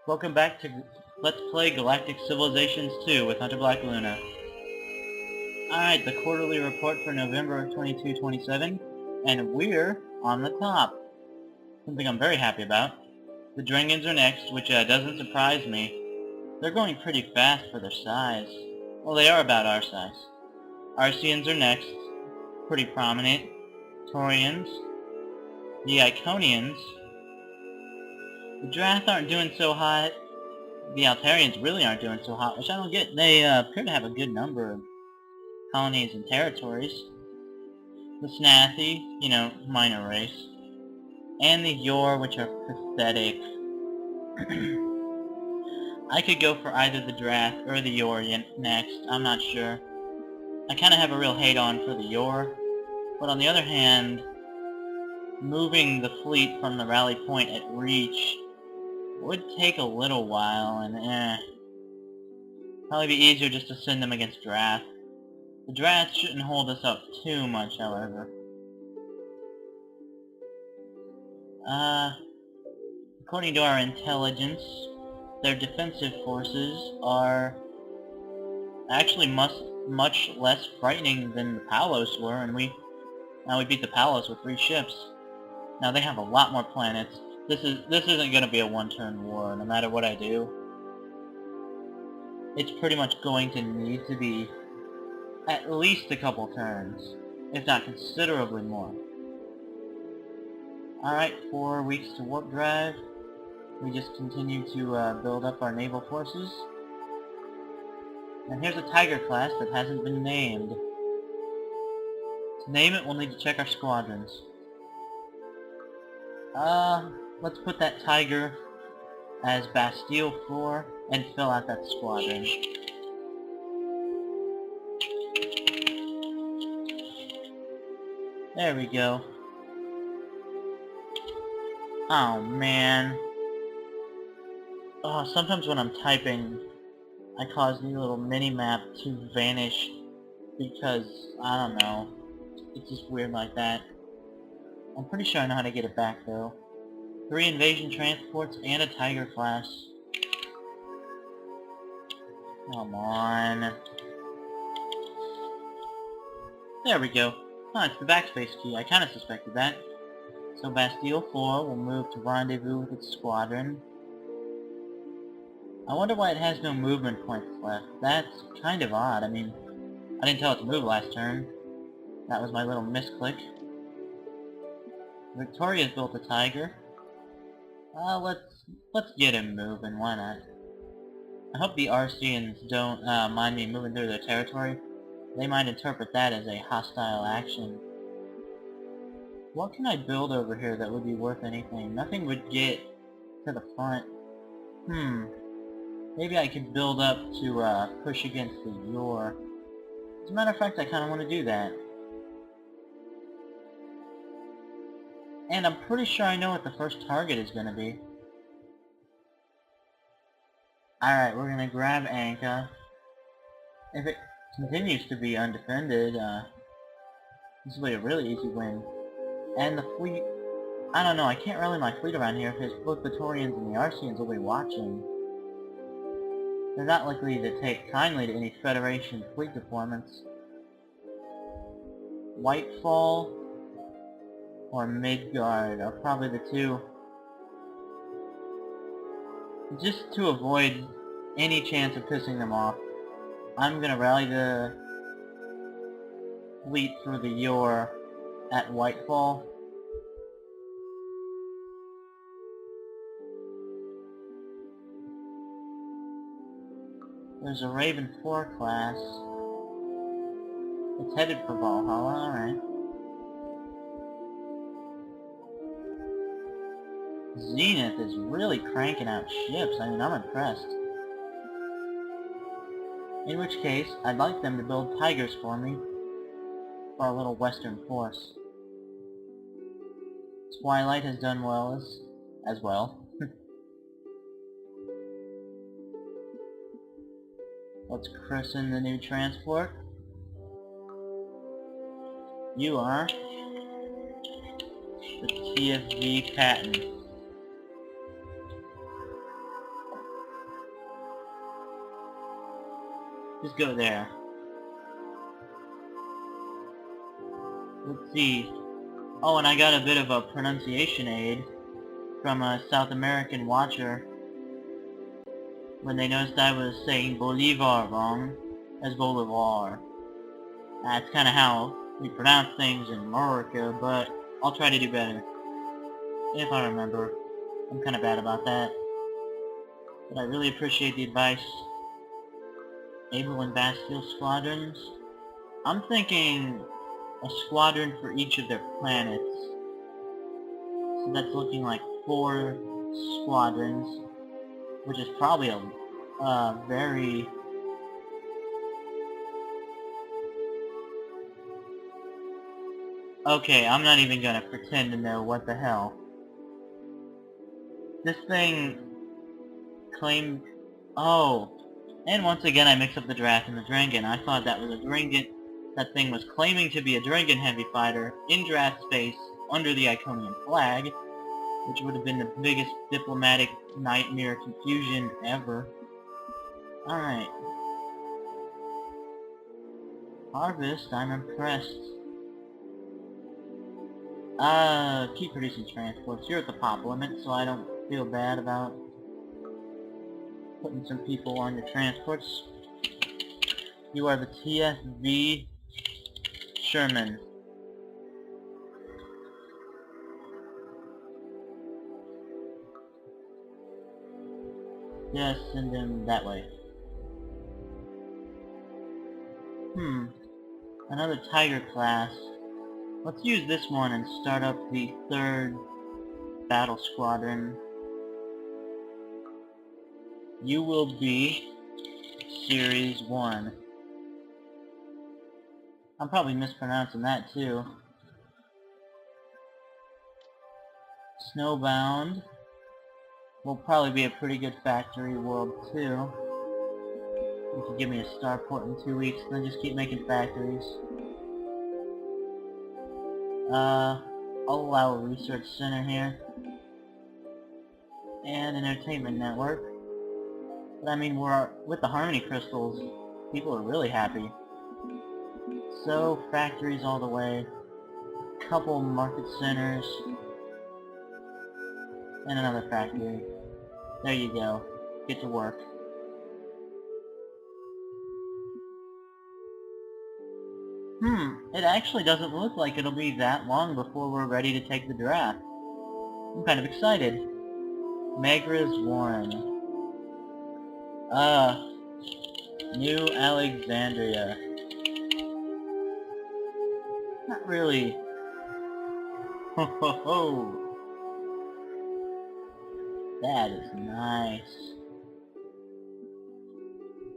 Welcome back to Let's Play Galactic Civilizations 2 with Hunter Black Luna. Alright, the quarterly report for November of 2227, and we're on the top. Something I'm very happy about. The Drengans are next, which doesn't surprise me. They're going pretty fast for their size. Well, they are about our size. Arceans are next, pretty prominent. Taurians. The Iconians. The Drath aren't doing so hot. The Altarians really aren't doing so hot, which I don't get. They appear to have a good number of colonies and territories. The Snathi, minor race. And the Yor, which are pathetic. I could go for either the Drath or the Yor next, I'm not sure. I kind of have a real hate-on for the Yor, but on the other hand, moving the fleet from the rally point at Reach would take a little while, and probably be easier just to send them against Drath. The Drath shouldn't hold us up too much, however. According to our intelligence, their defensive forces are actually much less frightening than the Palos were, and we beat the Palos with 3 ships. Now they have a lot more planets. This isn't going to be a one-turn war, no matter what I do. It's pretty much going to need to be at least a couple turns, if not considerably more. Alright, 4 weeks to warp drive. We just continue to build up our naval forces. And here's a Tiger class that hasn't been named. To name it, we'll need to check our squadrons. Let's put that Tiger as Bastille 4 and fill out that squadron. There we go. Oh man. Oh, sometimes when I'm typing, I cause the little mini-map to vanish because, I don't know, it's just weird like that. I'm pretty sure I know how to get it back though. 3 invasion transports and a Tiger class. Come on. There we go. Oh, it's the backspace key. I kinda suspected that. So Bastille 4 will move to rendezvous with its squadron. I wonder why it has no movement points left. That's kind of odd. I mean, I didn't tell it to move last turn. That was my little misclick. Victoria's built a Tiger. Let's get him moving, why not? I hope the Arceans don't mind me moving through their territory. They might interpret that as a hostile action. What can I build over here that would be worth anything? Nothing would get to the front. Maybe I could build up to push against the Yor. As a matter of fact, I kind of want to do that. And I'm pretty sure I know what the first target is going to be. Alright, we're going to grab Anka. If it continues to be undefended, this will be a really easy win. And the fleet, I don't know, I can't rally my fleet around here because both the Taurians and the Arceans will be watching. They're not likely to take kindly to any Federation fleet deployments. Whitefall or Midgard are probably the two. Just to avoid any chance of pissing them off, I'm gonna rally the fleet through the Yor at Whitefall. There's a Raven 4 class. It's headed for Valhalla, alright. Zenith is really cranking out ships. I mean, I'm impressed. In which case, I'd like them to build Tigers for me for our little western force. Twilight has done well as well. Let's christen the new transport. You are the TFV Patton. Just go there. Let's see. Oh, and I got a bit of a pronunciation aid from a South American watcher when they noticed I was saying Bolivar wrong as Bolivar. That's kind of how we pronounce things in America, but I'll try to do better. If I remember. I'm kind of bad about that. But I really appreciate the advice. Able and Bastille squadrons. I'm thinking a squadron for each of their planets. So that's looking like 4 squadrons, which is probably a very... Okay, I'm not even gonna pretend to know what the hell. This thing claimed... Oh! And once again I mixed up the Draft and the Drengen. I thought that was a Drengen. That thing was claiming to be a Drengen heavy fighter in draft space under the Iconian flag, which would have been the biggest diplomatic nightmare confusion ever. Alright. Harvest, I'm impressed. Keep producing transports. You're at the pop limit, so I don't feel bad about putting some people on your transports. You are the TSV Sherman. Yes, send him that way. Another Tiger class. Let's use this one and start up the 3rd battle squadron. You will be Series 1. I'm probably mispronouncing that too. Snowbound will probably be a pretty good factory world too. You can give me a starport in 2 weeks, then just keep making factories. I'll allow a research center here. And an entertainment network. But I mean, with the Harmony crystals, people are really happy. So, factories all the way. Couple market centers. And another factory. There you go. Get to work. It actually doesn't look like it'll be that long before we're ready to take the draft. I'm kind of excited. Megra's Warren. New Alexandria. Not really. Ho ho ho! That is nice.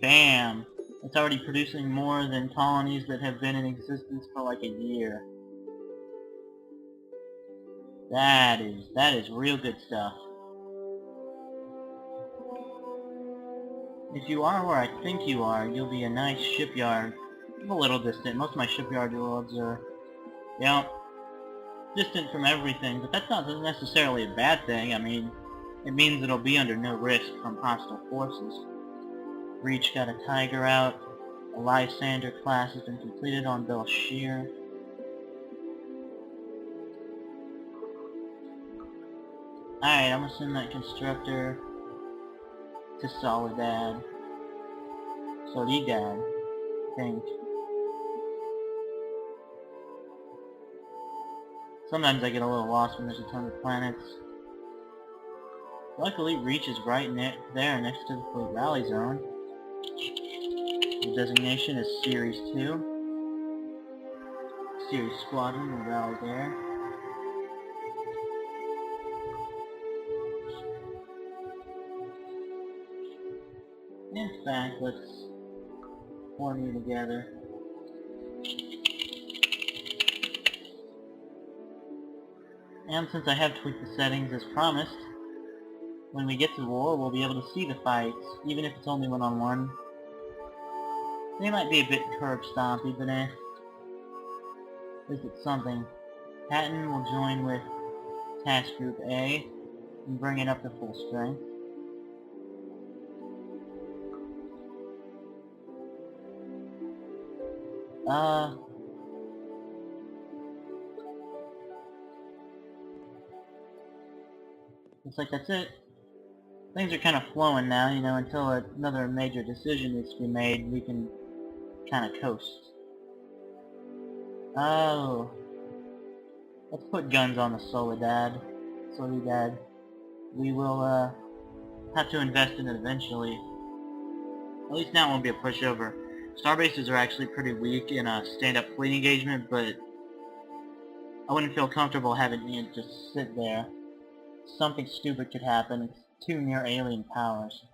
Bam! It's already producing more than colonies that have been in existence for like a year. That is real good stuff. If you are where I think you are, you'll be a nice shipyard. I'm a little distant. Most of my shipyard worlds are, distant from everything, but that's not necessarily a bad thing. I mean, it means it'll be under no risk from hostile forces. Reach got a Tiger out. A Lysander class has been completed on Belshir. Alright, I'm gonna send that constructor to Soledad. Soledad, I think. Sometimes I get a little lost when there's a ton of planets. Luckily, Reach is right there next to the Fleet Rally Zone. The designation is Series 2. Series Squadron will rally there. In fact, let's form you together. And since I have tweaked the settings as promised, when we get to war, we'll be able to see the fights, even if it's only one-on-one. They might be a bit curb-stompy, but at least it's something. Patton will join with Task Group A and bring it up to full strength. Looks like that's it. Things are kind of flowing now, you know, until another major decision is to be made, we can kind of coast. Oh. Let's put guns on the Soledad. We will, have to invest in it eventually. At least now it won't be a pushover. Starbases are actually pretty weak in a stand-up fleet engagement, but I wouldn't feel comfortable having it just sit there. Something stupid could happen. It's too near alien powers.